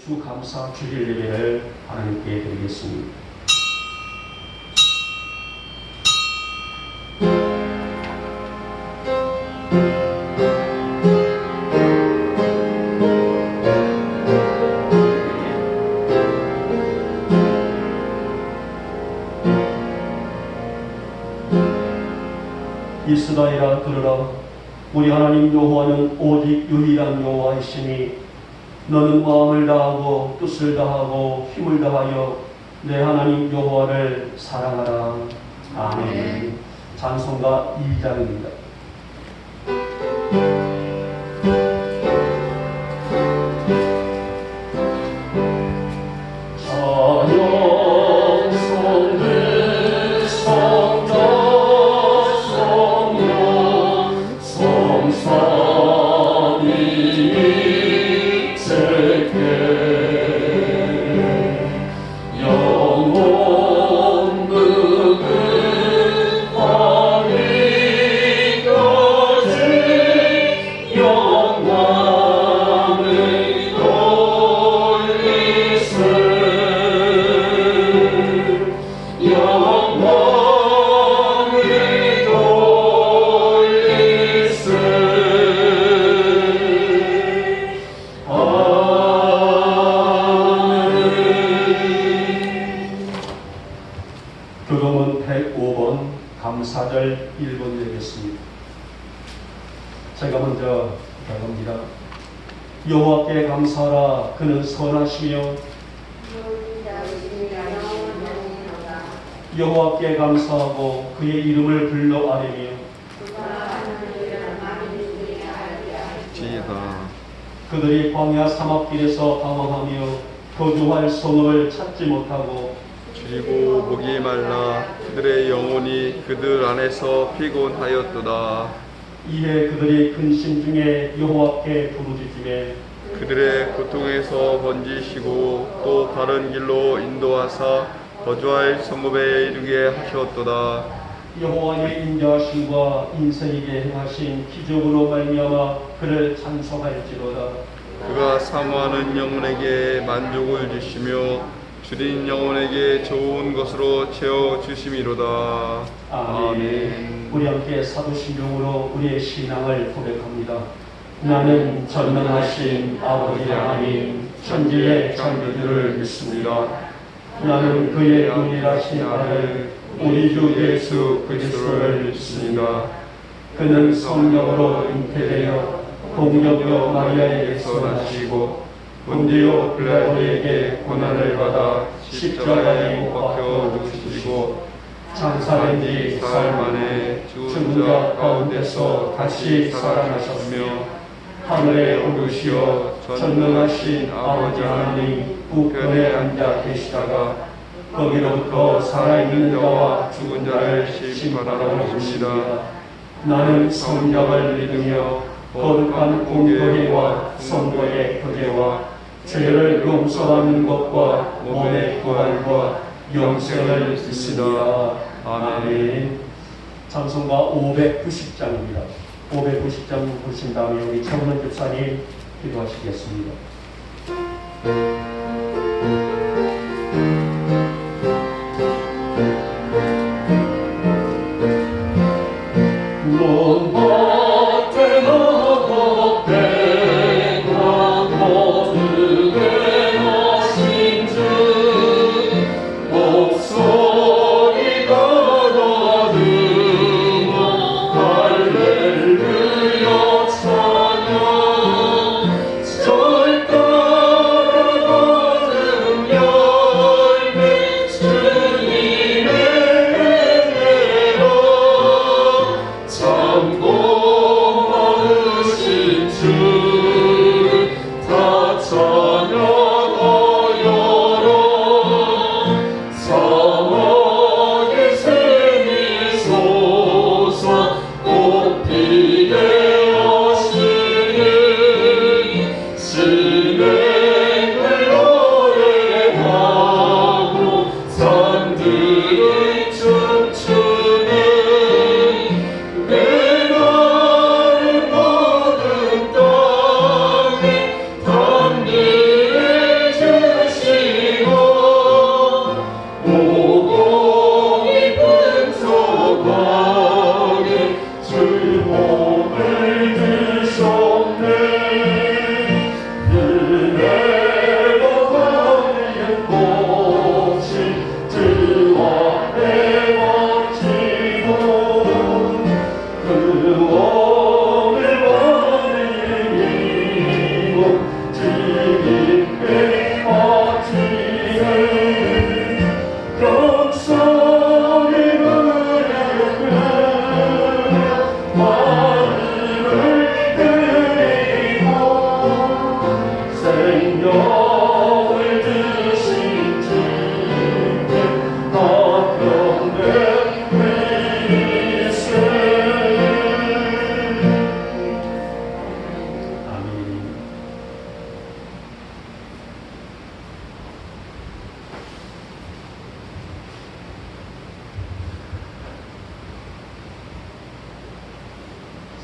주감사 주일 예배를 하나님께 드리겠습니다. 이스라엘아 들으라. 우리 하나님 여호와는 오직 유일한 여호와이시니 너는 마음을 다하고 뜻을 다하고 힘을 다하여 내 하나님 여호와를 사랑하라. 아멘. 찬송가 2장입니다. 교동은 105번 감사절 1번 되겠습니다. 제가 먼저 읽어봅니다. 여호와께 감사하라. 그는 선하시며 여호와께 감사하고 그의 이름을 불러 아뢰며 그들이 광야 사막길에서 방황하며 거주할 성읍을 찾지 못하고 그리고 목이 말라 그들의 영혼이 그들 안에서 피곤하였도다. 이에 그들이 근심 중에 여호와께 부르짖으매 그들의 고통에서 번지시고 또 바른 길로 인도하사 거주할 성읍에 이르게 하셨도다. 여호와의 인자하심과 인생에게 행하신 기적으로 말미암아 그를 찬송할지로다. 그가 사모하는 영혼에게 만족을 주시며 줄인 영혼에게 좋은 것으로 채워 주심이로다. 아멘. 우리 함께 사도신경으로 우리의 신앙을 고백합니다. 나는 전능하신 아버지 하나님 천지의 창조주를 믿습니다. 나는 그의 은혜하신 아들 우리 주 예수 그리스도를 믿습니다. 그는 성령으로 잉태되어 동정녀 마리아에게서 나시고 본디오 빌라도에게 고난을 받아 십자가에 못 박혀 죽으시고 장사된 지 사흘 만에 죽은 자 가운데서 다시 살아나셨으며 하늘에 오르시어 전능하신 아버지 하나님 우편에 앉아 계시다가 거기로부터 살아있는 자와 죽은 자를 심판하러 오십니다. 나는 성령을 믿으며 거룩한 공교회와 성도의 교제와 죄를 용서하는 것과 몸의 부활과 영생을 믿습니다. 아멘. 찬송가 590장입니다. 590장 보신 다음에 우리 청년 집사님 기도하시겠습니다. 절 따라가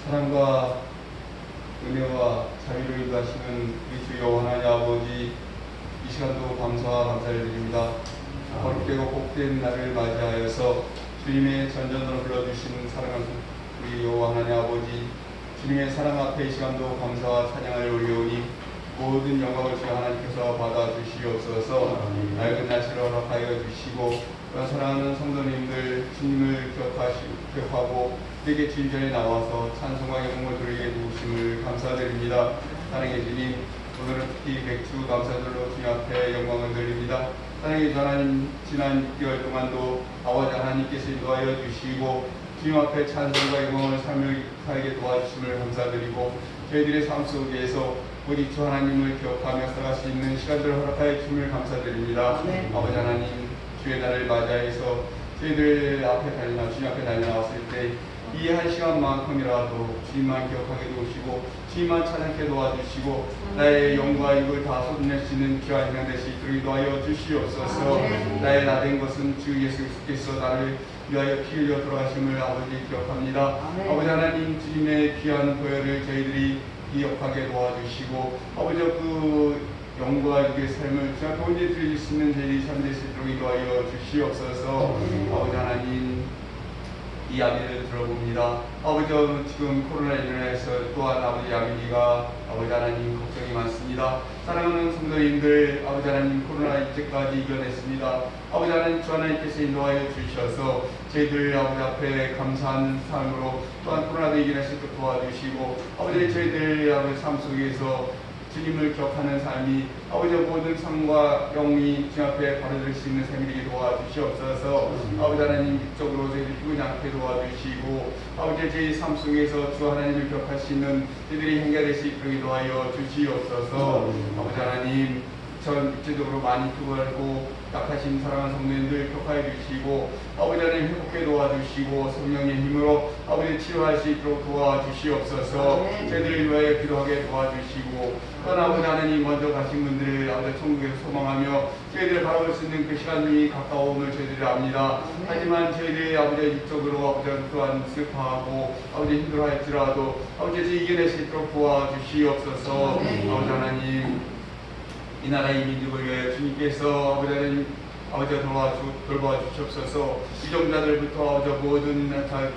사랑과 은혜와 자비로 인도하시는 우리 주 여호와 하나님 아버지, 이 시간도 감사와 감사를 드립니다. 거룩되고 복된 날을 맞이하여서 주님의 전전으로 불러주시는 사랑하는 우리 여호와 하나님 아버지, 주님의 사랑 앞에 이 시간도 감사와 찬양을 올려오니 모든 영광을 주 하나님께서 받아주시옵소서. 낡은 날씨를 허락하여 주시고 또한 사랑하는 성도님들 주님을 기억하고 우리에게 주님 전에 나와서 찬송과 영광을 드리게 도우심을 감사드립니다. 사랑의 주님, 오늘은 특히 백주 감사절로 주님 앞에 영광을 드립니다. 사랑의 주 하나님, 지난 6개월 동안도 아버지 하나님께서 인도하여 주시고 주님 앞에 찬송과 영광을 삶을 살게 도와주심을 감사드리고 저희들의 삶 속에서 우리 주 하나님을 기억하며 살아갈 수 있는 시간들을 허락하여 주심을 감사드립니다. 아버지 하나님, 주의 날을 맞이해서 저희들 앞에 주님 앞에 달려나왔을 때 이 한 시간만큼이라도 주님만 기억하게 도우시고 주님만 찬양케 도와주시고 나의 영과 입을 다 쏟아낼 수 있는 귀한 인간 되시 있도록 도와여 주시옵소서. 나의 나된 것은 주 예수께서 나를 위하여 피 흘려 돌아가심을 아버지 기억합니다. 아버지 하나님, 주님의 귀한 보혈을 저희들이 기억하게 도와주시고 아버지 그 영과 육의 삶을 주 앞에 온전히 드릴 수 있는 저희들이 참 될 수 있도록 인도하여 주시옵소서. 아버지 하나님, 이 아비를 들어봅니다. 아버지, 지금 코로나19로 인해서 또한 아버지 아비가 아버지 하나님 걱정이 많습니다. 사랑하는 성도님들, 아버지 하나님 코로나 이제까지 이겨냈습니다. 아버지 하나님, 주 하나님께서 인도하여 주셔서 저희들 아버지 앞에 감사하는 삶으로 또한 코로나도 이겨낼 수 있도록 도와주시고 아버지 저희들 아버지 삶 속에서 주님을 기억하는 삶이 아버지 모든 삶과 영이 주 앞에 바로될 수 있는 삶이 되게 도와주시옵소서. 아버지 하나님, 이쪽으로 저희들 죽지 않게 도와주시고 아버지 저희 삶 속에서 주 하나님을 기억할 수 있는 저희들이 행해될 수 있도록 도와여 주시옵소서. 아버지 하나님, 전 육체적으로 많이 피곤하고 약하신 사랑하는 성도님들 기억하여 주시고 아버지 하나님 회복해 도와주시고 성령의 힘으로 아버지 치료할 수 있도록 도와주시옵소서. 저희들 위하여 기도하게 도와주시고 또한 아버지 하나님 먼저 가신 분들을 아버지 천국에서 소망하며 저희들을 바라볼 수 있는 그 시간이 가까움을 저희들이 압니다. 하지만 저희들이 아버지 육적으로 아버지 또한 슬퍼하고 아버지 힘들어할지라도 아버지 이겨낼 수 있도록 도와주시옵소서. 아버지 하나님, 이 나라의 민족을 위하여 주님께서 아버지 하나님 돌보아 주시옵소서. 이정자들부터 아버지 모든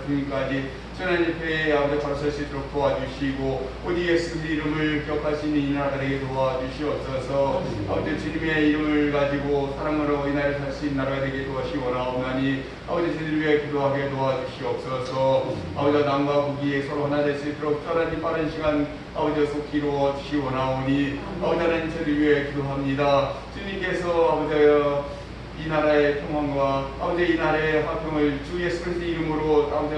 국민까지 하나님 앞에 아버지 바로 설 수 있도록 도와주시고 오직 예수 이름을 기억하시는 이 나라가 되게 도와주시옵소서. 아버지 주님의 이름을 가지고 사랑으로 이 나라를 살 수 있는 나라가 되게 도와주시기 원하오나니 아버지 저희들을 위해 기도하게 도와주시옵소서. 아버지 남과 북이 서로 하나 될 수 있도록 하나님 빠른 시간 아버지 속히 이루어 주시기 원하오니 아버지 하나님 저희를 위해 기도합니다. 주님께서 아버지 이 나라의 평안과 아버지 이 나라의 화평을 주 예수 그리스도의 이름으로 아버지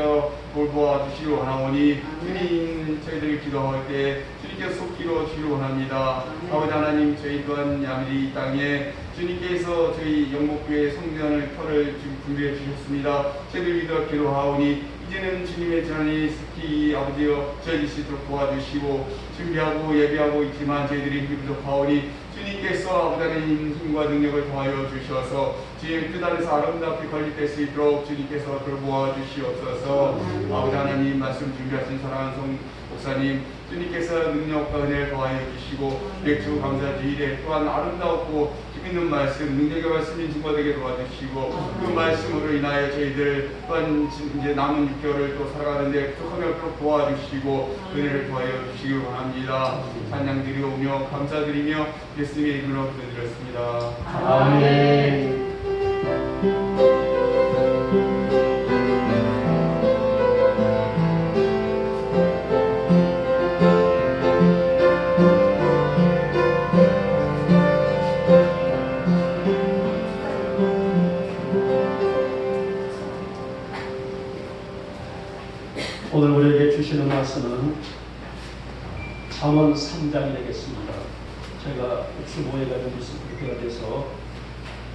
돌보아 주시기 원하오니 주님 저희들이 기도할 때 주님께서 속히 이루어 주시기 원합니다. 아버지 하나님, 저희 또한 야미리 이 땅에 주님께서 저희 영목교회 성전을 터를 준비해 주셨습니다. 저희들 믿어 기도하오니 이제는 주님의 전이 특히 아버지여 저희 수 있도록 도와주시고 준비하고 예비하고 있지만 저희들이 힘이 부족하오니 주님께서 아버지 하나님 힘과 능력을 더하여 주셔서 주님 뜻 안에서 아름답게 건립될 수 있도록 주님께서 돌보아 주시옵소서. 아버지 하나님 말씀 준비하신 사랑하는 성 목사님, 주님께서 능력과 은혜를 더하여 주시고 맥주 감사주일에 또한 아름답고 힘있는 말씀, 능력의 말씀이 증거되게 도와주시고 그 말씀으로 인하여 저희들 또한 이제 남은 6개월을 또 살아가는데 쭉 도와주시고 은혜를 더하여 주시기 원합니다. 찬양 드리오며 감사드리며 예수님의 이름으로 기도드렸습니다. 아멘. 오늘 우리에게 주시는 말씀은 잠언 3장이 되겠습니다. 제가 엑스모에가 뉴스 그렇게가 돼서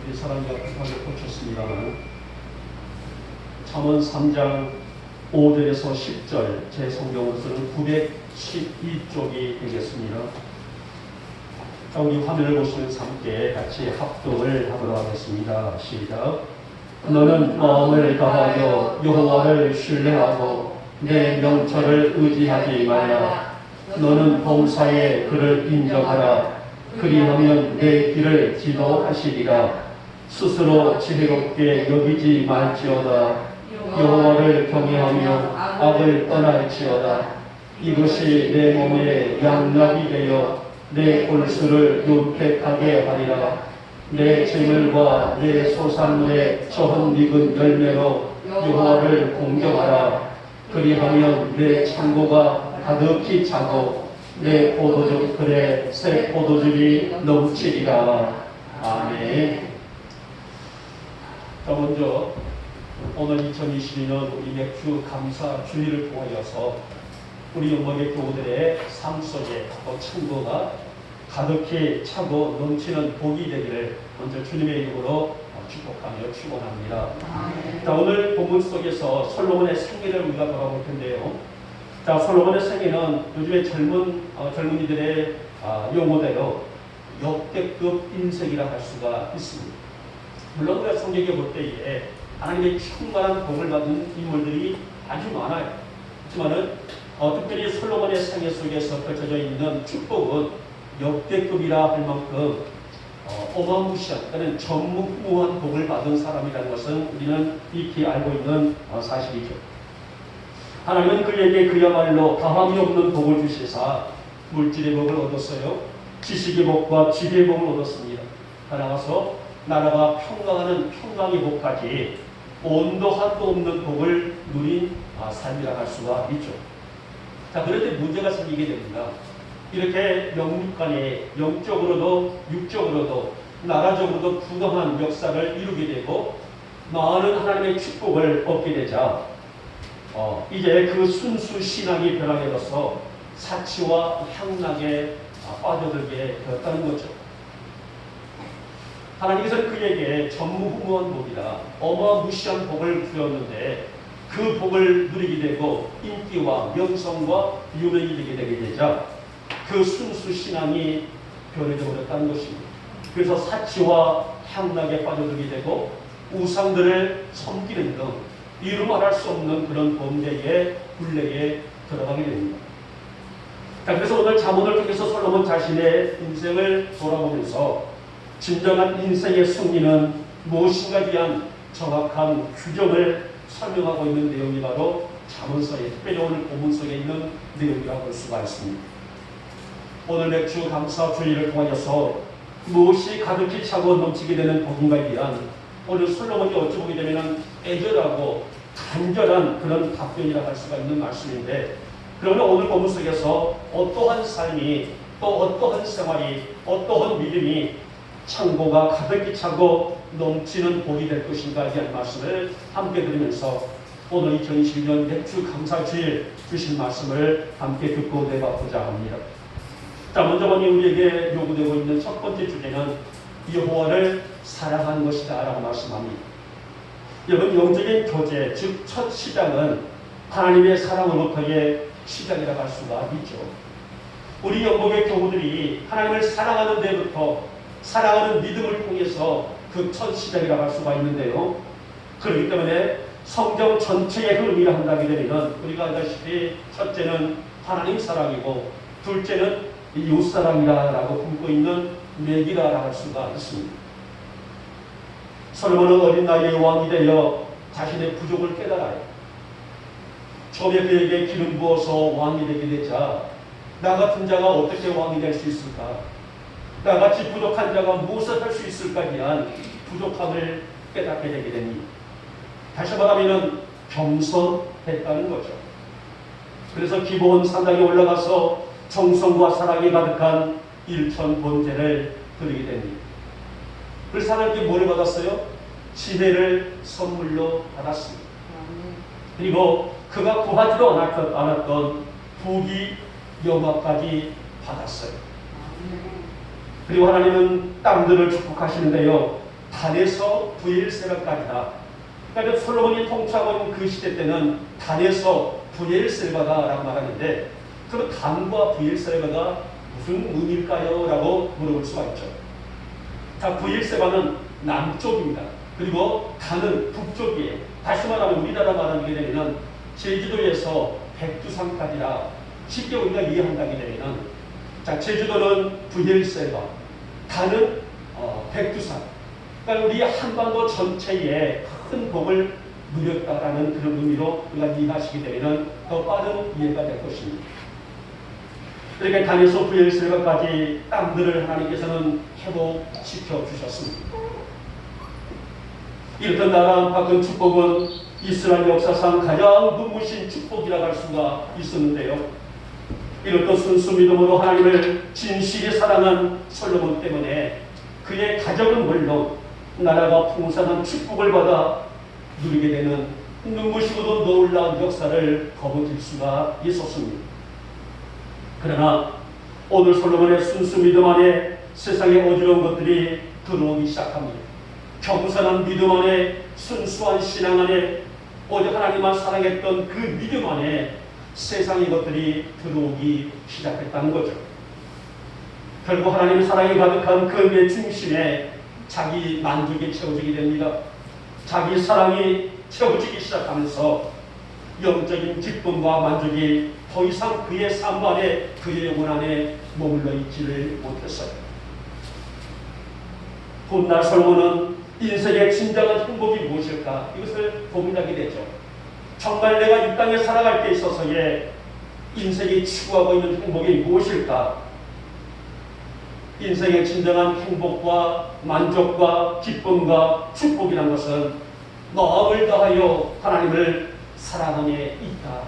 우리 사람이 급하게 고쳤습니다만 잠언 3장 5절에서 10절 제 성경으로서는 912쪽이 되겠습니다. 자, 우리 화면을 보시면서 함께 같이 합독을 하도록 하겠습니다. 시작. 너는 마음을 다하여 여호와를 신뢰하고 내 명철을 의지하지 말라. 너는 범사에 그를 인정하라. 그리하면 내 길을 지도하시리라. 스스로 지혜롭게 여기지 말지어다. 여호와를 경외하며 악을 떠날지어다. 이것이 내 몸에 양락이 되어 내 골수를 윤택하게 하리라. 내 재물과 내 소산물의 처음 익은 열매로 여호와를 공경하라. 그리하면 내 창고가 가득히 차고 내 포도주 틀에 새 포도즙이 넘치리라. 아멘. 자, 먼저 오늘 2022년 우리 맥주 감사 주일을 통하여서 우리 영광의 교우들의 삶 속에 또 창고가 가득히 차고 넘치는 복이 되기를 먼저 주님의 이름으로 축복하며 축원합니다. 자, 오늘 본문 속에서 솔로몬의 생애를 우리가 돌아볼 텐데요. 자, 솔로몬의 생애는 요즘에 젊은이들의 용어대로 역대급 인생이라 할 수가 있습니다. 물론 우리가 성경에 볼 때에 하나님의 충만한 복을 받은 인물들이 아주 많아요. 하지만은 특별히 솔로몬의 생애 속에서 펼쳐져 있는 축복은 역대급이라 할 만큼 어마무시한, 그러니까 전무후무한 복을 받은 사람이라는 것은 우리는 익히 알고 있는 사실이죠. 하나님은 그에게 그야말로 다함이 없는 복을 주시사 물질의 복을 얻었어요. 지식의 복과 지혜의 복을 얻었습니다. 나아가서 나라가 평강하는 평강의 복까지 온도 한도 없는 복을 누린 삶이라 할 수가 있죠. 자, 그런데 문제가 생기게 됩니다. 이렇게 영육간에 영적으로도 육적으로도 나라적으로도 부강한 역사를 이루게 되고 많은 하나님의 축복을 얻게 되자 이제 그 순수 신앙이 변하게돼서 사치와 향락에 빠져들게 되었다는 거죠. 하나님께서는 그에게 전무후무한 복이라 어마무시한 복을 주었는데 그 복을 누리게 되고 인기와 명성과 유명이 되게 되자 그 순수 신앙이 변해져 버렸다는 것입니다. 그래서 사치와 향락에 빠져들게 되고 우상들을 섬기는 등 이루 말할 수 없는 그런 범죄의 굴레에 들어가게 됩니다. 자, 그래서 오늘 잠언을 통해서 솔로몬 자신의 인생을 돌아보면서 진정한 인생의 승리는 무엇인가에 대한 정확한 규정을 설명하고 있는 내용이 바로 잠언서에, 특별히 오늘 본문 속에 있는 내용이라고 볼 수가 있습니다. 오늘 맥주 감사 주의를 통하여서 무엇이 가득히 차고 넘치게 되는 복인가에 대한 오늘 솔로몬이 어찌 보게 되면 애절하고 간절한 그런 답변이라 할 수가 있는 말씀인데, 그러나 오늘 본문 속에서 어떠한 삶이 또 어떠한 생활이 어떠한 믿음이 창고가 가득히 차고 넘치는 복이 될 것인가에 대한 말씀을 함께 들으면서 오늘 2022년 맥주 감사 주일 주신 말씀을 함께 듣고 대답하고자 합니다. 자, 먼저 우리에게 요구되고 있는 첫 번째 주제는 여호와를 사랑하는 것이다 라고 말씀합니다. 여러분, 영적인 교제, 즉 첫 시작은 하나님의 사랑으로부터의 시작이라고 할 수가 있죠. 우리 영복의 교우들이 하나님을 사랑하는 데부터 사랑하는 믿음을 통해서 그 첫 시작이라고 할 수가 있는데요. 그렇기 때문에 성경 전체의 흐름이라 한다게 되면 우리가 알다시피 첫째는 하나님 사랑이고 둘째는 이웃사랑이라고 품고 있는 맥이라고 할 수가 있습니다. 솔로몬은 어린 나이에 왕이 되어 자신의 부족을 깨달아요. 처음에 그에게 기름 부어서 왕이 되게 되자 나 같은 자가 어떻게 왕이 될 수 있을까? 나같이 부족한 자가 무엇을 할 수 있을까에 대한 부족함을 깨닫게 되게 됩니다. 다시 말하면 겸손했다는 거죠. 그래서 기본 산당에 올라가서 정성과 사랑이 가득한 일천 번제를 드리게 됩니다. 그래서 하나님께 뭐를 받았어요? 지혜를 선물로 받았습니다. 그리고 그가 구하지도 않았던 부귀 영화까지 받았어요. 그리고 하나님은 땅들을 축복하시는데요, 단에서 부엘세바까지다. 그러니까 솔로몬이 통치하고 있는 그 시대 때는 단에서 부엘세바다라고 말하는데, 그럼 단과 부엘세바가 무슨 의미일까요? 라고 물어볼 수가 있죠. 자, 부엘세바는 남쪽입니다. 그리고 단은 북쪽이에요. 다시 말하면 우리나라 말하게 되면 제주도에서 백두산까지라 쉽게 우리가 이해한다게 되면, 자, 제주도는 부엘세바, 가는 백두산. 그러니까 우리 한반도 전체에 큰 복을 누렸다라는 그런 의미로 우리가 이해하시게 되면 더 빠른 이해가 될 것입니다. 그러니까 단에서 부엘세바까지 땅들을 하나님께서는 회복시켜 주셨습니다. 이렇던 나라 받은 축복은 이스라엘 역사상 가장 눈부신 축복이라고 할 수가 있었는데요. 이렇던 순수 믿음으로 하나님을 진실히 사랑한 솔로몬 때문에 그의 가정은 물론 나라가 풍성한 축복을 받아 누리게 되는 눈부시고도 놀라운 역사를 거머쥘 수가 있었습니다. 그러나 오늘 솔로몬의 순수 믿음 안에 세상의 어지러운 것들이 들어오기 시작합니다. 겸손한 믿음 안에, 순수한 신앙 안에, 오직 하나님만 사랑했던 그 믿음 안에 세상의 것들이 들어오기 시작했다는 거죠. 결국 하나님의 사랑이 가득한 그의 중심에 자기 만족이 채워지게 됩니다. 자기 사랑이 채워지기 시작하면서 영적인 기쁨과 만족이 더 이상 그의 삶 안에, 그의 영혼 안에 머물러 있지를 못했어요. 훗날 솔로몬은 인생의 진정한 행복이 무엇일까? 이것을 고민하게 되죠. 정말 내가 이 땅에 살아갈 때 있어서의 인생이 추구하고 있는 행복이 무엇일까? 인생의 진정한 행복과 만족과 기쁨과 축복이라는 것은 마음을 다하여 하나님을 사랑함에 있다.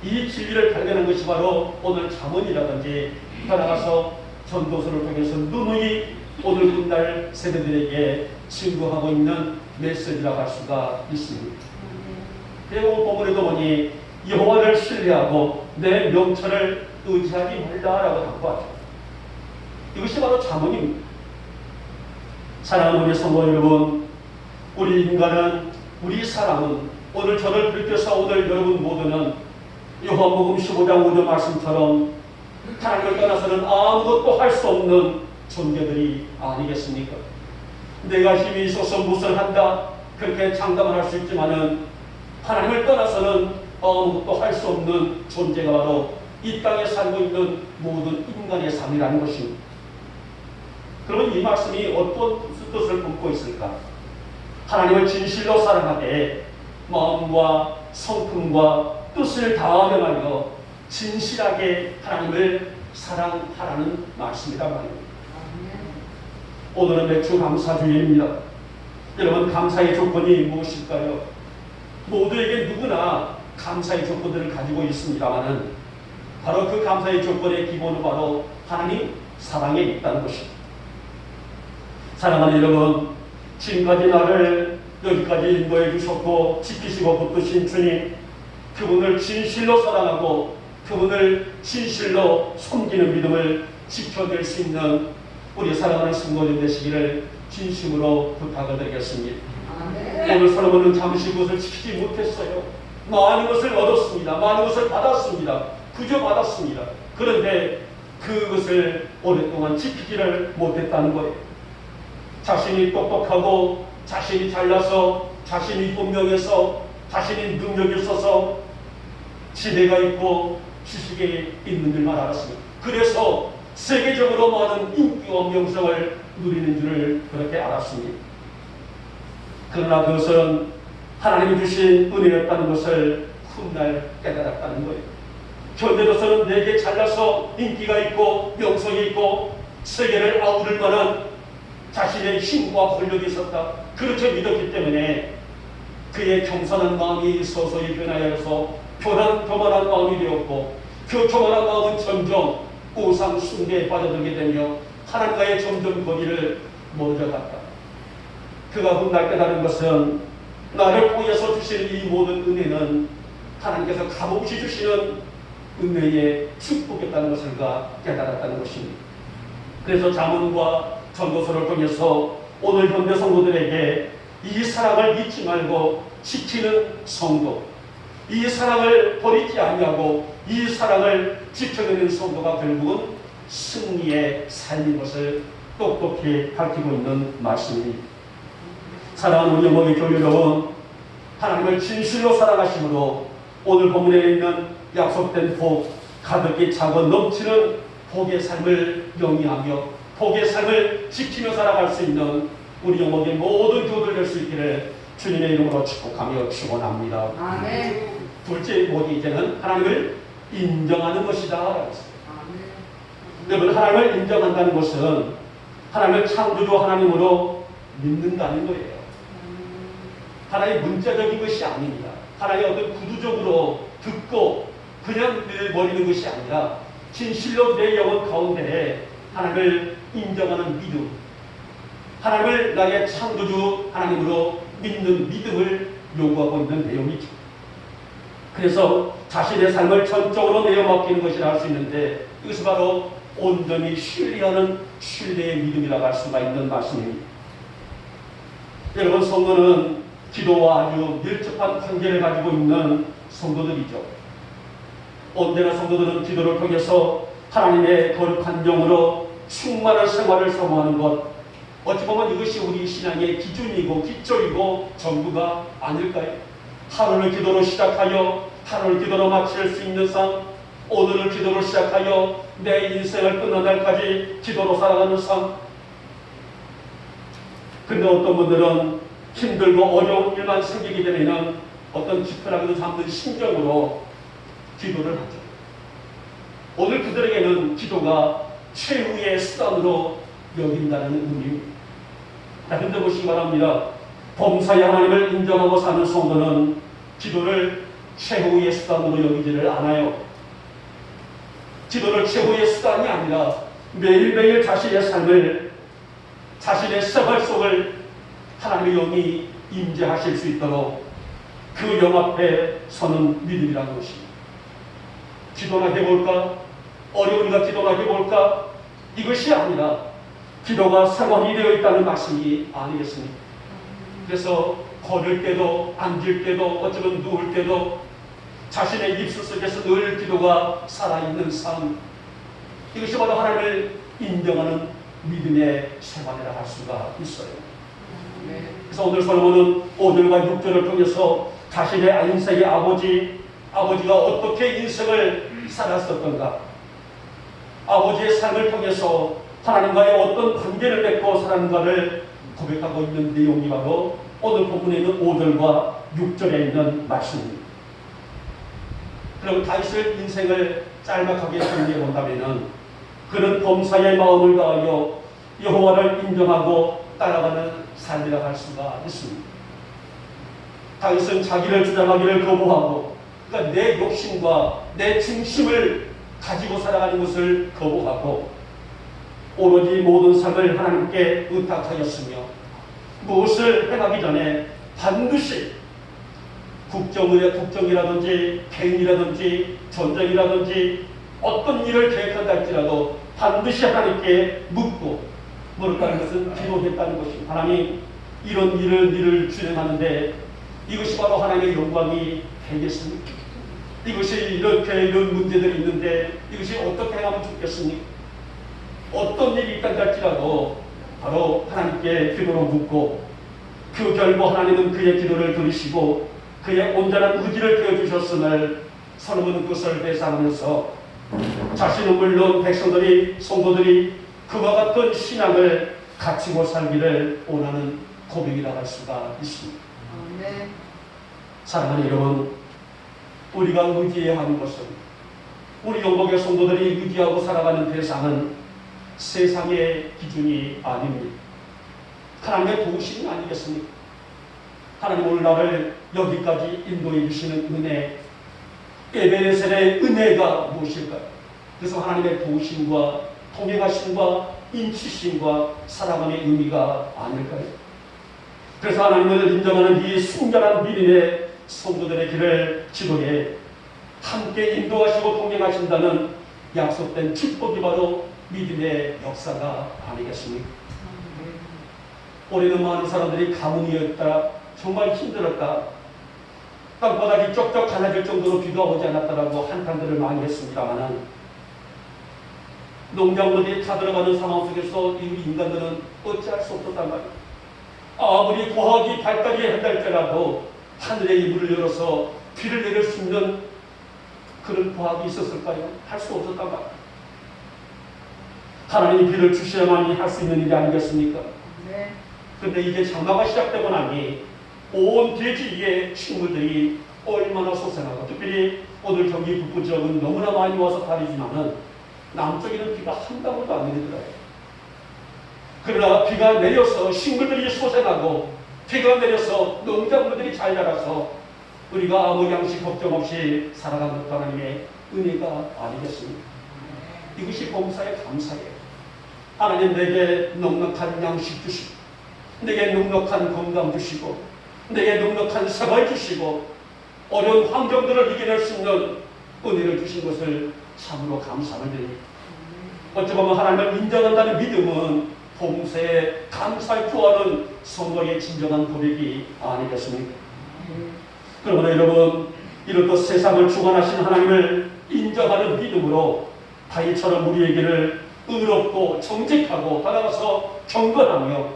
이 진리를 발견한 것이 바로 오늘 잠언이라든지 더 나아가서 전도서를 통해서 누누이 오늘 훗날 세대들에게 증거하고 있는 메시지라고 할 수가 있습니다. 그리고 본문에도 보니 여호와를 신뢰하고 내 명철을 의지하지 말라라고 당부하죠. 이것이 바로 잠언입니다. 사랑하는 우리 성도 여러분, 우리 인간은, 우리 사람은 오늘 저를 비롯해서 오늘 여러분 모두는 요한복음 15장 5절 말씀처럼 하나님을 떠나서는 아무것도 할 수 없는 존재들이 아니겠습니까? 내가 힘이 있어서 무엇을 한다 그렇게 장담을 할 수 있지만은 하나님을 떠나서는 아무것도 할 수 없는 존재가 바로 이 땅에 살고 있는 모든 인간의 삶이라는 것입니다. 그러면 이 말씀이 어떤 뜻을 품고 있을까? 하나님을 진실로 사랑하되 마음과 성품과 뜻을 다하며 말이여 진실하게 하나님을 사랑하라는 말씀이다 말입니다. 오늘은 맥주 감사주일입니다. 여러분, 감사의 조건이 무엇일까요? 모두에게 누구나 감사의 조건들을 가지고 있습니다만은 바로 그 감사의 조건의 기본은 바로 하나님 사랑에 있다는 것입니다. 사랑하는 여러분, 지금까지 나를 여기까지 인도해 주셨고 지키시고 붙드신 주님, 그분을 진실로 사랑하고 그분을 진실로 섬기는 믿음을 지켜낼 수 있는 우리 사랑하는 성도님 되시기를 진심으로 부탁을 드리겠습니다. 오늘 솔로몬은 잠시 그것을 지키지 못했어요. 많은 것을 얻었습니다. 많은 것을 받았습니다. 구조 받았습니다. 그런데 그것을 오랫동안 지키지를 못했다는 거예요. 자신이 똑똑하고 자신이 잘나서 자신이 분명해서 자신이 능력이 있어서 지혜가 있고 지식이 있는 줄만 알았습니다. 그래서 세계적으로 많은 인기와 명성을 누리는 줄을 그렇게 알았습니다. 그러나 그것은 하나님이 주신 은혜였다는 것을 훗날 깨달았다는 거예요. 현대로서는 내게 잘나서 인기가 있고 명성이 있고 세계를 아우를 만한 자신의 힘과 권력이 있었다. 그렇게 믿었기 때문에 그의 겸손한 마음이 서서히 변하여서 교만한 마음이 되었고 그 교만한 마음은 점점 우상 숭배에 빠져들게 되며 하나님과의 점점 거리를 멀어져갔다. 그가 훗날 깨달은 것은 나를 통해서 주신 이 모든 은혜는 하나님께서 값없이 주시는 은혜의 축복이었다는 것을 깨달았다는 것입니다. 그래서 잠언과 전도서를 통해서 오늘 현대 성도들에게 이 사랑을 잊지 말고 지키는 성도, 이 사랑을 버리지 아니하고 이 사랑을 지켜내는 성도가 결국은 승리의 삶인 것을 똑똑히 밝히고 있는 말씀입니다. 사랑하는 우리 영혼의 교회 여러분, 하나님을 진실로 사랑하심으로 오늘 본문에 있는 약속된 복, 가득히 차고 넘치는 복의 삶을 영위하며 복의 삶을 지키며 살아갈 수 있는 우리 영혼의 모든 교들 될 수 있기를 주님의 이름으로 축복하며 축원합니다. 아멘. 둘째 복이 이제는 하나님을 인정하는 것이다 라고 했어요. 아멘. 여러분, 하나님을 인정한다는 것은 하나님을 창조주 하나님으로 믿는다는 거예요. 하나의 문자적인 것이 아닙니다. 하나의 어떤 구두적으로 듣고 그냥 내버리는 것이 아니라 진실로 내 영혼 가운데 하나님을 인정하는 믿음, 하나님을 나의 창조주 하나님으로 믿는 믿음을 요구하고 있는 내용이죠. 그래서 자신의 삶을 전적으로 내어맡기는 것이라 할 수 있는데 이것이 바로 온전히 신뢰하는 신뢰의 믿음이라고 할 수가 있는 말씀입니다. 여러분, 성도는 기도와 아주 밀접한 관계를 가지고 있는 성도들이죠. 언제나 성도들은 기도를 통해서 하나님의 거룩한 영으로 충만한 생활을 사모하는 것, 어찌 보면 이것이 우리 신앙의 기준이고 기초이고 전부가 아닐까요? 하루를 기도로 시작하여 하루를 기도로 마칠 수 있는 삶, 오늘을 기도로 시작하여 내 인생을 끝난 날까지 기도로 살아가는 삶. 근데 어떤 분들은 힘들고 어려운 일만 생기게 되면 어떤 지푸라기도 잡는 심정으로 기도를 하죠. 오늘 그들에게는 기도가 최후의 수단으로 여긴다는 의미입니다. 그런데 보시기 바랍니다. 범사의 하나님을 인정하고 사는 성도는 기도를 최후의 수단으로 여기지를 않아요. 기도를 최후의 수단이 아니라 매일매일 자신의 삶을, 자신의 생활 속을 하나님의 영이 임재하실 수 있도록 그 영 앞에 서는 믿음이라는 것입니다. 기도나 해볼까? 어려우니까 기도나 해볼까? 이것이 아니라 기도가 생활이 되어 있다는 말씀이 아니겠습니까? 그래서 걸을 때도 앉을 때도 어쩌면 누울 때도 자신의 입술 속에서 늘 기도가 살아있는 삶, 이것이 바로 하나님을 인정하는 믿음의 생활이라 할 수가 있어요. 그래서 오늘 솔로몬은 5절과 6절을 통해서 자신의 인생의 아버지가 어떻게 인생을 살았었던가, 아버지의 삶을 통해서 하나님과의 어떤 관계를 맺고 살았는가를 고백하고 있는 내용이 바로 오늘 본문에 있는 5절과 6절에 있는 말씀입니다. 그럼 다윗의 인생을 짤막하게 정리해 본다면 그는 범사의 마음을 다하여 여호와를 인정하고 따라가는 삶이라 할 수가 있습니다. 다윗은 자기를 주장하기를 거부하고, 그러니까 내 욕심과 내 중심을 가지고 살아가는 것을 거부하고 오로지 모든 삶을 하나님께 의탁하였으며 무엇을 행하기 전에 반드시 국정이라든지 개인이라든지 전쟁이라든지 어떤 일을 계획한다 할지라도 반드시 하나님께 묻고, 물었다는 것은 기도했다는 것입니다. 하나님, 이런 일을 진행하는데 이것이 바로 하나님의 영광이 되겠습니까? 이것이 이런 문제들이 있는데 이것이 어떻게 하면 좋겠습니까? 어떤 일이 있다 할지라도 바로 하나님께 기도로 묻고, 그 결과 하나님은 그의 기도를 들으시고 그의 온전한 의지를 되어주셨음을 솔로몬은 그것을 회상하면서 자신은 물론 백성들이, 성도들이 그와 같은 신앙을 갖추고 살기를 원하는 고백이라 할 수가 있습니다. 아멘. 사랑하는 여러분, 우리가 의지해야 하는 것은, 우리 영복의 성도들이 의지하고 살아가는 대상은 세상의 기준이 아닙니다. 하나님의 도우심이 아니겠습니까? 하나님 오늘 나를 여기까지 인도해 주시는 은혜, 에베네셀의 은혜가 무엇일까요? 그래서 하나님의 도우심과 통행하심과 인치심과 사랑함의 의미가 아닐까요? 그래서 하나님을 인정하는 이 순결한 믿음의 성도들의 길을 지도해 함께 인도하시고 통행하신다는 약속된 축복이 바로 믿음의 역사가 아니겠습니까? 올해는 많은 사람들이 가뭄이었다, 정말 힘들었다, 땅바닥이 쩍쩍 갈라질 정도로 비가 오지 않았다라고 한탄들을 많이 했습니다만, 농작물이 타들어가는 상황 속에서 이 인간들은 어찌할 수 없었단 말이에요. 아무리 과학이 발달이 한다 할지라도 하늘의 이불을 열어서 비를 내릴 수 있는 그런 과학이 있었을까요? 할 수 없었단 말이에요. 하나님이 비를 주셔야만이 할 수 있는 일이 아니겠습니까? 네. 그런데 이제 장마가 시작되고 나니 온 대지 위에 식물들이 얼마나 솟아나고, 특별히 오늘 경기 북부 지역은 너무나 많이 와서 다르지만은 남쪽에는 비가 한 방울도 안 내리더라고요. 그러나 비가 내려서 식물들이 솟아나고 비가 내려서 농작물들이 잘 자라서 우리가 아무 양식 걱정 없이 살아가는 것도 하나님의 은혜가 아니겠습니까? 이것이 범사의 감사예요. 하나님 내게 넉넉한 양식 주시고, 내게 넉넉한 건강 주시고, 내게 넉넉한 생활 주시고, 어려운 환경들을 이겨낼 수 있는 은혜를 주신 것을 참으로 감사를 드립니다. 어찌 보면 하나님을 인정한다는 믿음은 범사에 감사를 구하는 성도의 진정한 고백이 아니겠습니까? 그러므로 여러분, 이렇게 세상을 주관하신 하나님을 인정하는 믿음으로 다윗처럼 우리에게를 의롭고 정직하고 따라가서 경건하며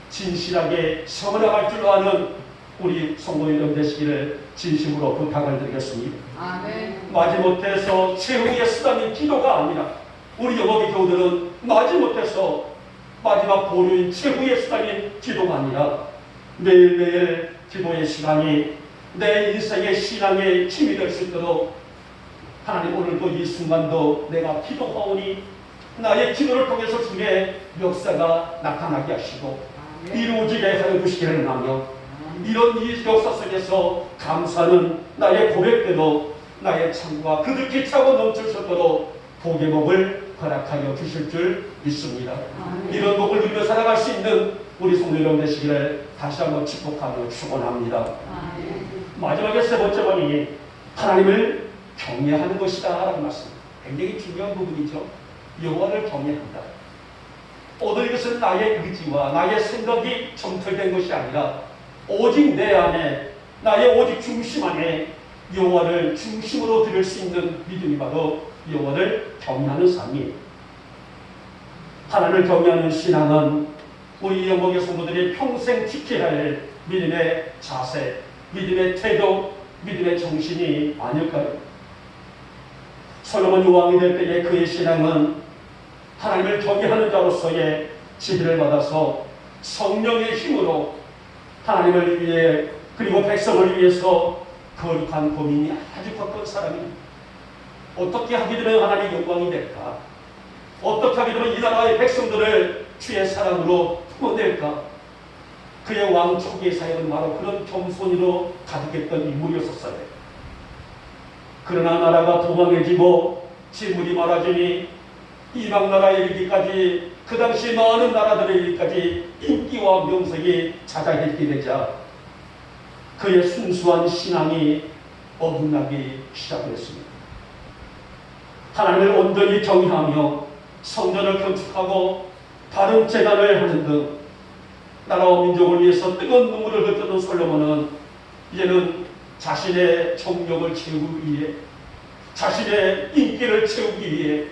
진실하게 성원할 줄 아는 우리 성도 여러분 되시기를 진심으로 부탁을 드리겠습니다. 아멘. 마지못해서 최후의 수단인 기도가 아니라 우리 영업의 교우들은 마지못해서 마지막 보류인 최후의 수단인 기도가 아니라 매일매일 기도의 시간이 내 인생의 신앙의 힘이 될 수 있도록 하나님 오늘도 이 순간도 내가 기도하오니 나의 기도를 통해서 주의 역사가 나타나게 하시고 이루어지게 하여 주시기를 하며 이런 이 역사 속에서 감사는 나의 고백대로 나의 창과 그들께 차고 넘칠 수 있도록 복의 복을 허락하여 주실 줄 믿습니다. 이런 복을 누리며 살아갈 수 있는 우리 성도 여러분 되시기를 다시 한번 축복하며 축원합니다. 마지막에 세 번째 번이 하나님을 경외하는 것이다 라는 말씀. 굉장히 중요한 부분이죠. 여호와를 경외한다. 오늘 이것은 나의 의지와 나의 생각이 정철된 것이 아니라 오직 내 안에 나의 오직 중심 안에 여호와를 중심으로 드릴 수 있는 믿음이 바로 여호와를 경외하는 삶이에요. 하나님을 경외하는 신앙은 우리 영광의 성도들이 평생 지켜야 할 믿음의 자세, 믿음의 태도, 믿음의 정신이 아닐까요? 솔로몬 왕이 될 때의 그의 신앙은 하나님을 경외하는 자로서의 지혜를 받아서 성령의 힘으로 하나님을 위해 그리고 백성을 위해서 거룩한 고민이 아주 컸던 사람입니다. 어떻게 하게 되면 하나님의 영광이 될까? 어떻게 하게 되면 이 나라의 백성들을 주의 사랑으로 품어낼까? 그의 왕 초기의 사역은 바로 그런 겸손으로 가득했던 인물이었었어요. 그러나 나라가 도망해지고 재물이 많아지니 이방 나라에 이르기까지 그 당시 많은 나라들에 이르기까지 인기와 명성이 자자해지게 되자 그의 순수한 신앙이 어긋나기 시작했습니다. 하나님을 온전히 경외하며 성전을 건축하고 다른 재단을 하는 등 나라와 민족을 위해서 뜨거운 눈물을 흘렸던 솔로몬은 이제는 자신의 정욕을 채우기 위해, 자신의 인기를 채우기 위해,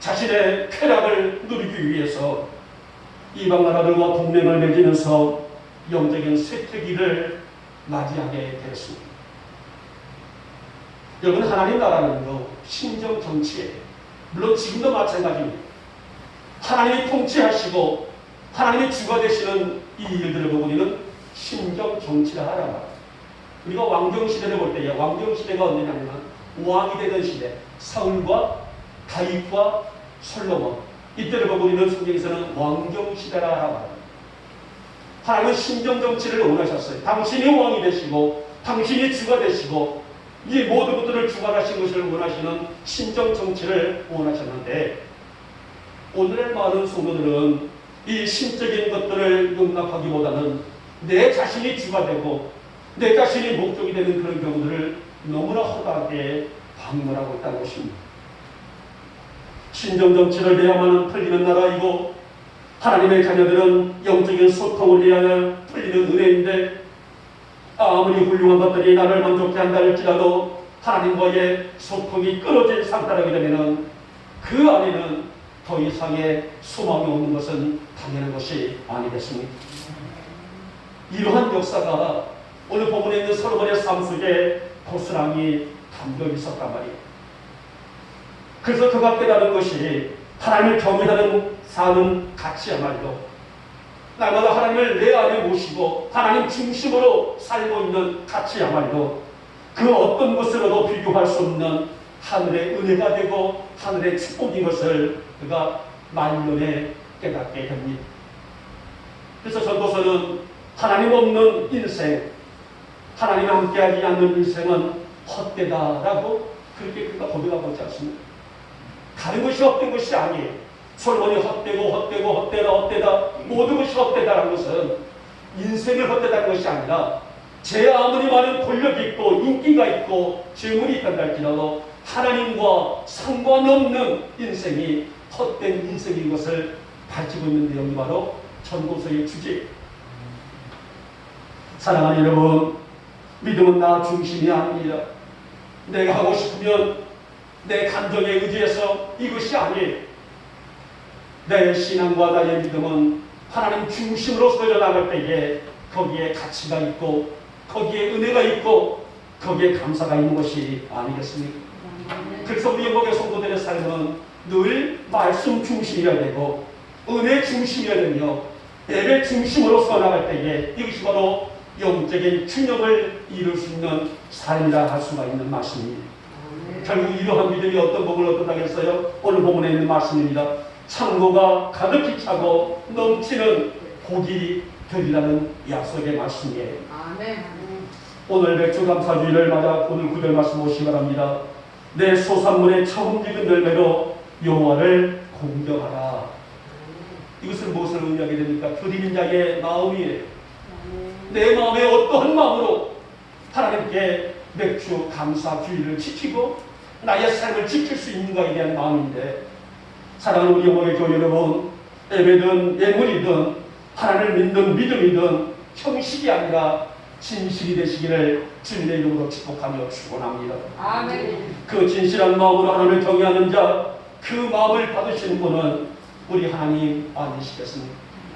자신의 쾌락을 누리기 위해서 이방 나라들과 동맹을 맺으면서 영적인 쇠퇴기를 맞이하게 되었습니다. 여러분, 하나님 나라는요, 신정 정치예요. 물론 지금도 마찬가지입니다. 하나님이 통치하시고 하나님이 주가 되시는 이 일들을 보고 우리는 신정 정치를 하라. 우리가 왕정시대를 볼 때에 왕정시대가 언제냐면 왕이 되던 시대, 사울과 다윗과 솔로몬, 이때를 보고 우리는 성경에서는 왕정시대라 하라. 하나님은 신정정치를 원하셨어요. 당신이 왕이 되시고 당신이 주가 되시고 이 모든 것들을 주관하신 것을 원하시는 신정정치를 원하셨는데, 오늘의 많은 성도들은 이 신적인 것들을 용납하기보다는 내 자신이 주가 되고 내 자신이 목적이 되는 그런 경우들을 너무나 허다하게 방문하고 있다는 것입니다. 신정정치를 내야만 풀리는 나라이고 하나님의 자녀들은 영적인 소통을 위하여 풀리는 은혜인데, 아무리 훌륭한 것들이 나를 만족해 한다 할지라도 하나님과의 소통이 끊어진 상태라게 되면 그 안에는 더 이상의 소망이 없는 것은 당연한 것이 아니겠습니까? 이러한 역사가 오늘 본문에 있는 솔로몬의 삶 속에 고스란히 담겨 있었단 말이에요. 그래서 그가 깨달은 것이 하나님을 경외하는 삶은 가치야말로 날마다 하나님을 내 안에 모시고 하나님 중심으로 살고 있는 가치야말로 그 어떤 것으로도 비교할 수 없는 하늘의 은혜가 되고 하늘의 축복인 것을 그가 말년에 깨닫게 됩니다. 그래서 전도서는 하나님 없는 인생, 하나님과 함께하지 않는 인생은 헛되다라고 그렇게 그가 고백하고 있지 않습니까? 다른 것이 헛된 것이 아니에요. 솔몬이 헛되다 모든 것이 헛되다라는 것은 인생을 헛되다는 것이 아니라 제 아무리 많은 권력이 있고 인기가 있고 재물이 있단다 할지라도 하나님과 상관없는 인생이 헛된 인생인 것을 밝히고 있는 내용이 바로 전도서의 주제예요. 사랑하는 여러분, 믿음은 나 중심이 아닙니다. 내가 하고 싶으면 내 감정에 의지해서 이것이 아니에요. 내 신앙과 나의 믿음은 하나님 중심으로 서져 나갈 때에 거기에 가치가 있고 거기에 은혜가 있고 거기에 감사가 있는 것이 아니겠습니까? 그래서 우리 영국의 성도들의 삶은 늘 말씀 중심이어야 되고 은혜 중심이어야 되며 예배 중심으로 서나갈 때에 이것이 바로 영적인 균형을 이룰 수 있는 삶이라 할 수가 있는 말씀입니다. 결국 이러한 믿음이 어떤 복을 얻었다 했어요? 오늘 본문에 있는 말씀입니다. 창고가 가득히 차고 넘치는 복이 되리라는 약속의 말씀이에요. 아멘. 오늘 맥주감사주일을 맞아 오늘 구절 말씀 오시기 바랍니다. 내 소산물의 처음 지은 열매로 여호와를 공경하라. 이것은 무엇을 의미하게 됩니까? 드리는 자의 마음이에요. 내 마음에 어떠한 마음으로 하나님께 맥주 감사주일을 지키고 나의 삶을 지킬 수 있는가에 대한 마음인데, 사랑하는 우리 영광의 교회 여러분, 예배든 예물이든 하나님을 믿는 믿음이든 형식이 아니라 진실이 되시기를 주님의 이름으로 축복하며 축원합니다. 아멘. 그 진실한 마음으로 하나님을 경외하는 자, 그 마음을 받으시는 분은 우리 하나님 아니시겠습니까?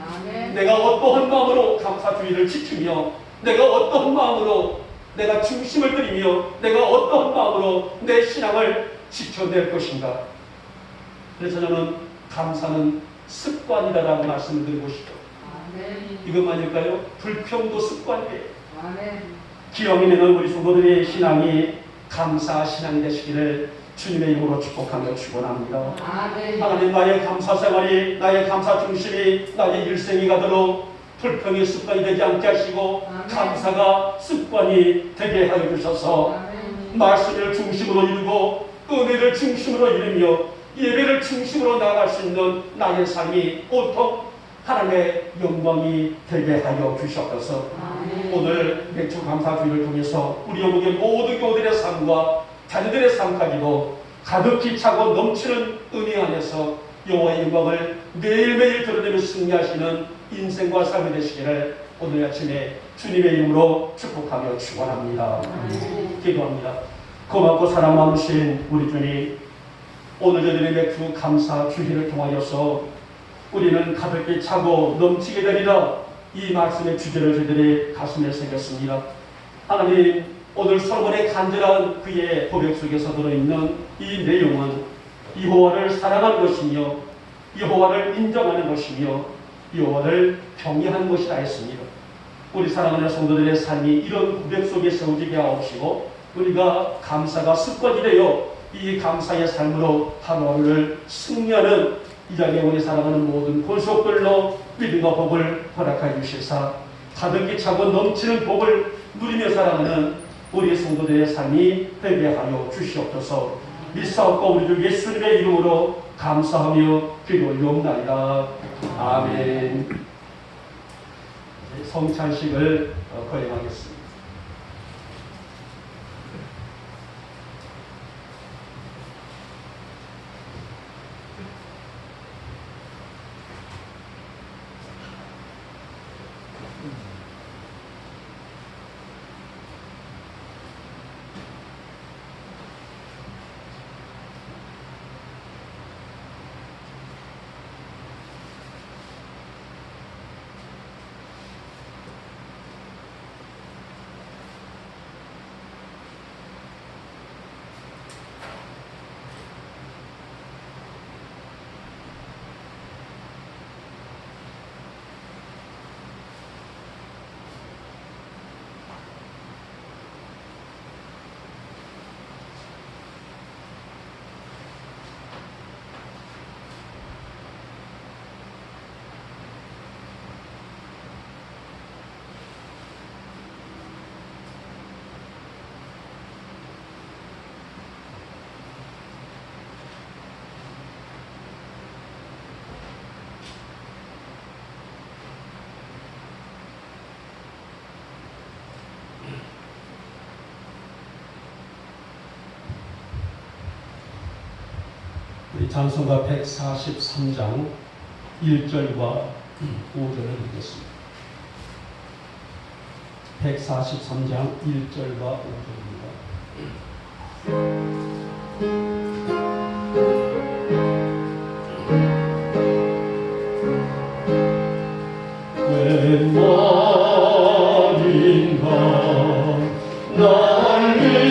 아멘. 내가 어떠한 마음으로 감사주의를 지키며 내가 어떠한 마음으로 내가 중심을 들이며 내가 어떠한 마음으로 내 신앙을 지켜낼 것인가. 그래서 저는 감사는 습관이다라고 말씀을 드리고 싶어요. 아멘. 이것만일까요? 불평도 습관이에요. 아멘. 기왕이면 우리 성도들의 신앙이 감사 신앙이 되시기를 주님의 이름으로 축복하며 축원합니다. 아멘. 하나님, 나의 감사 생활이, 나의 감사 중심이 나의 일생이 가도록 불평의 습관이 되지 않게 하시고 아멘. 감사가 습관이 되게 하여 주셔서 아멘. 말씀을 중심으로 이루고 은혜를 중심으로 이루며 예배를 중심으로 나아갈 수 있는 나의 삶이 온통 하나님의 영광이 되게 하여 주셨어서 아멘. 오늘 맥주 감사주의를 통해서 우리 영국의 모든 교우들의 삶과 자녀들의 삶까지도 가득히 차고 넘치는 은혜 안에서 여호와의 영광을 매일매일 드러내며 승리하시는 인생과 삶이 되시기를 오늘 아침에 주님의 이름으로 축복하며 축원합니다. 기도합니다. 고맙고 사랑 많으신 우리 주님, 오늘 저녁의 맥주 감사 주기를 통하여서 우리는 가득히 차고 넘치게 되리라, 이 말씀의 주제를 저희들이 가슴에 새겼습니다. 하나님, 오늘 솔몬의 간절한 그의 고백 속에서 들어있는 이 내용은 여호와를 사랑하는 것이며 여호와를 인정하는 것이며 여호와를 경외하는 것이라 했습니다. 우리 사랑하는 성도들의 삶이 이런 고백 속에 세워지게 하옵시고 우리가 감사가 습관이 되어 이 감사의 삶으로 하루하루를 승리하는 이 자리에 우리 사랑하는 모든 권속들로 믿음과 복을 허락하여 주시사 가득히 차고 넘치는 복을 누리며 살아가는 우리 성도들의 삶이 되게 하여 주시옵소서. 믿사옵고 우리 주 예수님의 이름으로 감사하며 기도 올리옵나이다. 아멘. 성찬식을 거행하겠습니다. 우리 찬송가 143장 1절과 5절을 읽겠습니다. 143장 1절과 5절입니다. 웬말인가 날 위하여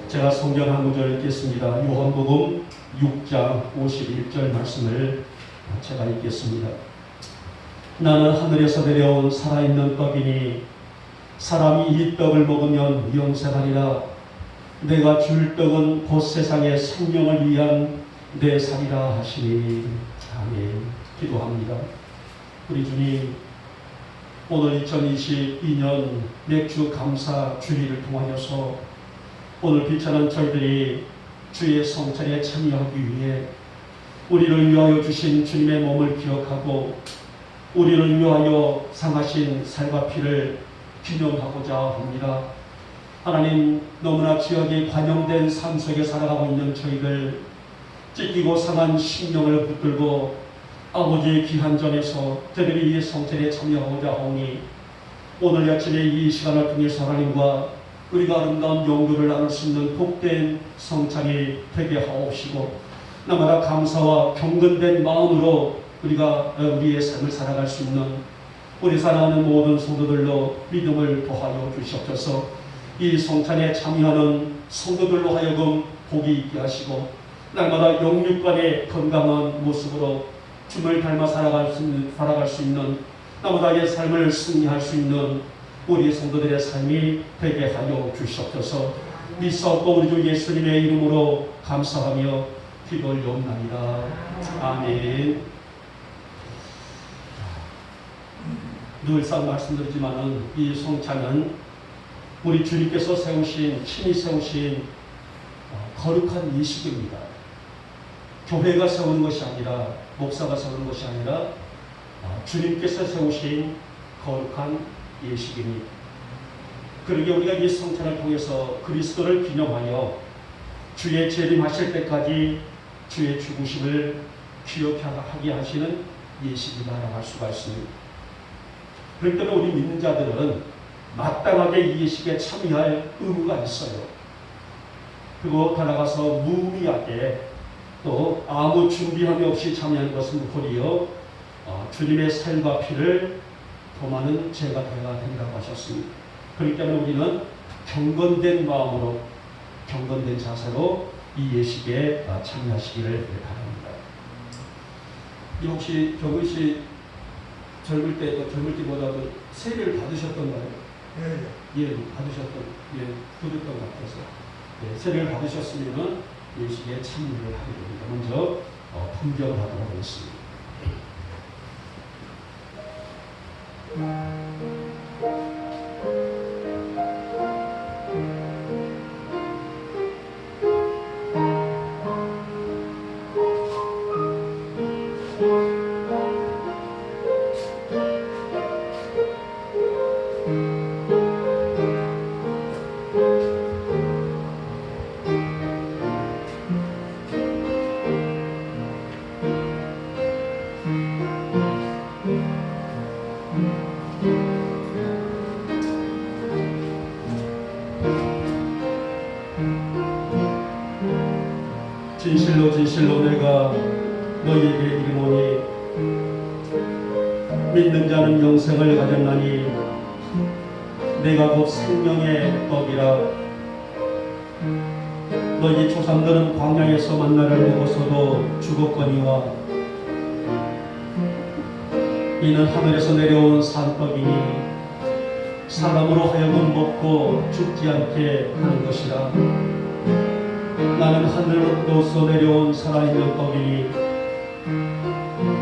제가 성경 한 구절 읽겠습니다. 요한복음 6장 51절 말씀을 제가 읽겠습니다. 나는 하늘에서 내려온 살아있는 떡이니 사람이 이 떡을 먹으면 영생하리라. 내가 줄 떡은 곧 세상의 생명을 위한 내 살이라 하시니. 아멘. 기도합니다. 우리 주님, 오늘 2022년 맥주 감사 주일을 통하여서 오늘 비천한 저희들이 주의 성찬에 참여하기 위해 우리를 위하여 주신 주님의 몸을 기억하고 우리를 위하여 상하신 살과 피를 기념하고자 합니다. 하나님, 너무나 죄악에 관영된 삶 속에 살아가고 있는 저희들, 찢기고 상한 심령을 붙들고 아버지의 귀한 전에서 저희들이 이 성찬에 참여하고자 하오니 오늘 아침에 이 시간을 통해서 하나님과 우리가 아름다운 영교를 나눌 수 있는 복된 성찬이 되게 하옵시고 날마다 감사와 경건된 마음으로 우리가 우리의 삶을 살아갈 수 있는 우리 사랑하는 모든 성도들로 믿음을 더하여 주시옵소서. 이 성찬에 참여하는 성도들로 하여금 복이 있게 하시고 날마다 영육간의 건강한 모습으로 주님을 닮아 살아갈 수 있는 날마다의 삶을 승리할 수 있는 우리 성도들의 삶이 되게 하여 주시옵소서. 믿사옵고 우리 주 예수님의 이름으로 감사하며 기도 올려옵나이다. 아멘. 늘상 말씀드리지만은 이 성찬은 우리 주님께서 세우신, 친히 세우신 거룩한 예식입니다. 교회가 세우는 것이 아니라, 목사가 세우는 것이 아니라 주님께서 세우신 거룩한 예식입니다. 그러게 우리가 이 성찬을 통해서 그리스도를 기념하여 주의 재림하실 때까지 주의 죽으심을 기억하게 하시는 예식이다라고 할 수가 있습니다. 그렇기 때문에 우리 믿는 자들은 마땅하게 이 예식에 참여할 의무가 있어요. 그리고 더 나아가서 무의미하게 또 아무 준비함이 없이 참여하는 것은 도리어 주님의 살과 피를 범하는 죄가 되어야 된다고 하셨습니다. 그렇기 때문에 우리는 경건된 마음으로, 경건된 자세로 이 예식에 참여하시기를 바랍니다. 혹시 경근 씨 젊을 때보다도 세례를 받으셨던가요? 예, 그랬던 것 같아서. 예, 세례를 받으셨으면 예식에 참여를 하게 됩니다. 먼저 품격을 하도록 하겠습니다. 너희에게 이르노니 믿는 자는 영생을 가졌나니 내가 곧 생명의 떡이라. 너희 조상들은 광야에서 만나를 먹어서도 죽었거니와 이는 하늘에서 내려온 산떡이니 사람으로 하여금 먹고 죽지 않게 하는 것이라. 나는 하늘로서 내려온 살아있는 떡이니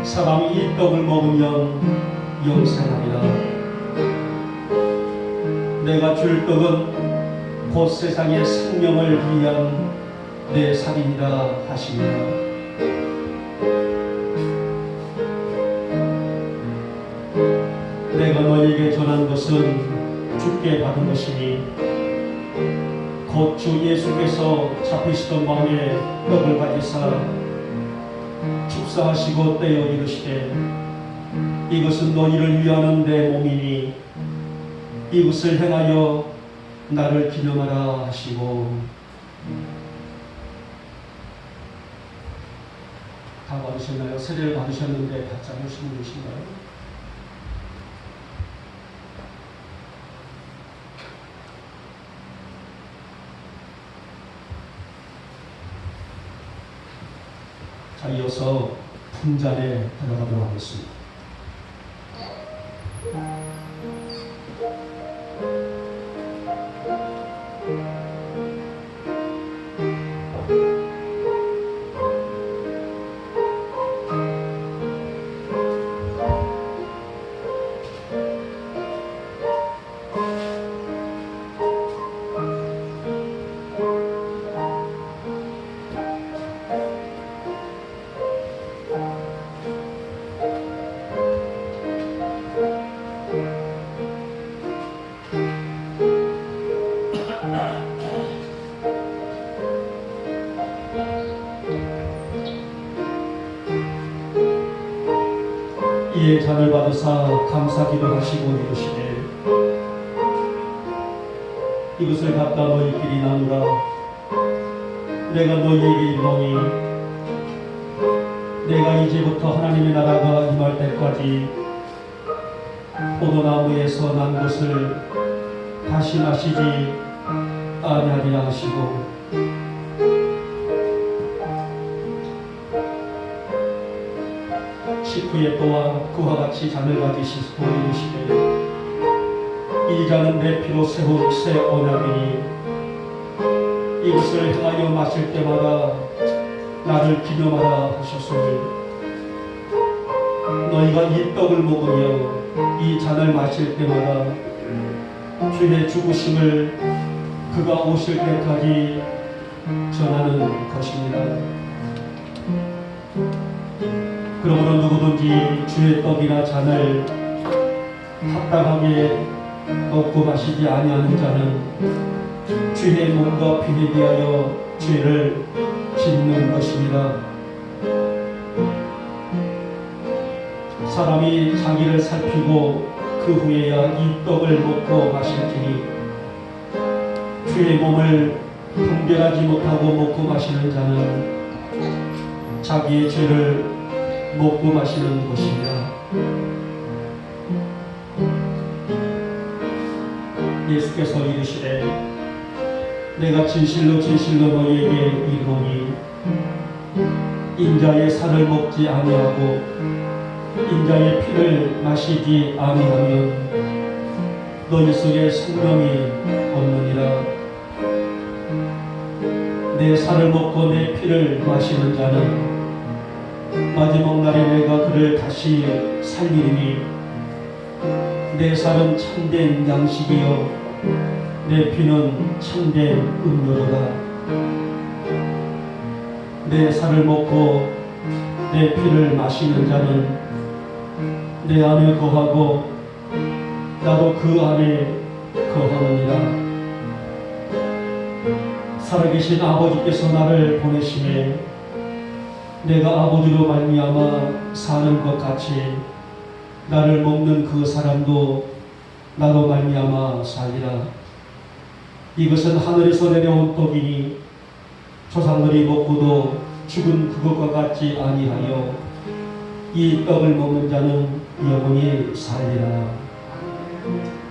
사람이 이 떡을 먹으면 영생하리라. 내가 줄 떡은 곧 세상의 생명을 위한 내 살이니라 하시니라. 내가 너희에게 전한 것은 주께 받은 것이니 곧 주 예수께서 잡히시던 밤에 떡을 가지사 축사하시고 떼어 이르시되 이것은 너희를 위하는 내 몸이니 이것을 행하여 나를 기념하라 하시고. 다 받으셨나요? 세례를 받으셨는데 받지 않으신 분 계신가요? 자, 이어서 품잔에 들어가도록 하겠습니다. 이에 잔을 받으사 감사 기도하시고 이르시되 이것을 갖다 너희끼리 나누라. 내가 너희에게 이르노니 내가 이제부터 하나님의 나라가 임할 때까지 포도나무에서 난 것을 다시 마시지 아니하리라 하시고. 식후에 또한 그와 같이 잔을 가지시고 이르시되 이 잔은 내 피로 세운 새 언약이니 이것을 행하여 마실 때마다 나를 기념하라 하셨으니 너희가 이 떡을 먹으며 이 잔을 마실 때마다 주의 죽으심을 그가 오실 때까지 전하는 것입니다. 그러므로 누구든지 주의 떡이나 잔을 합당하게 먹고 마시지 아니하는 자는 주의 몸과 피에 대하여 죄를 짓는 것입니다. 사람이 자기를 살피고 그 후에야 이 떡을 먹고 마실지니 주의 몸을 분별하지 못하고 먹고 마시는 자는 자기의 죄를 먹고 마시는 것입니다. 예수께서 이르시되 내가 진실로 진실로 너희에게 이르노니 인자의 살을 먹지 아니하고 인자의 피를 마시지 아니하면 너희 속에 생명이 없느니라. 내 살을 먹고 내 피를 마시는 자는 마지막 날에 내가 그를 다시 살리리니 내 살은 참된 양식이요 내 피는 참된 음료로다. 내 살을 먹고 내 피를 마시는 자는 내 안에 거하고 나도 그 안에 거하느니라. 살아계신 아버지께서 나를 보내심에 내가 아버지로 말미암아 사는 것 같이 나를 먹는 그 사람도 나로 말미암아 살리라. 이것은 하늘에서 내려온 떡이니 조상들이 먹고도 죽은 그것과 같지 아니하여 이 떡을 먹는 자는 영원히 살리라. 아멘.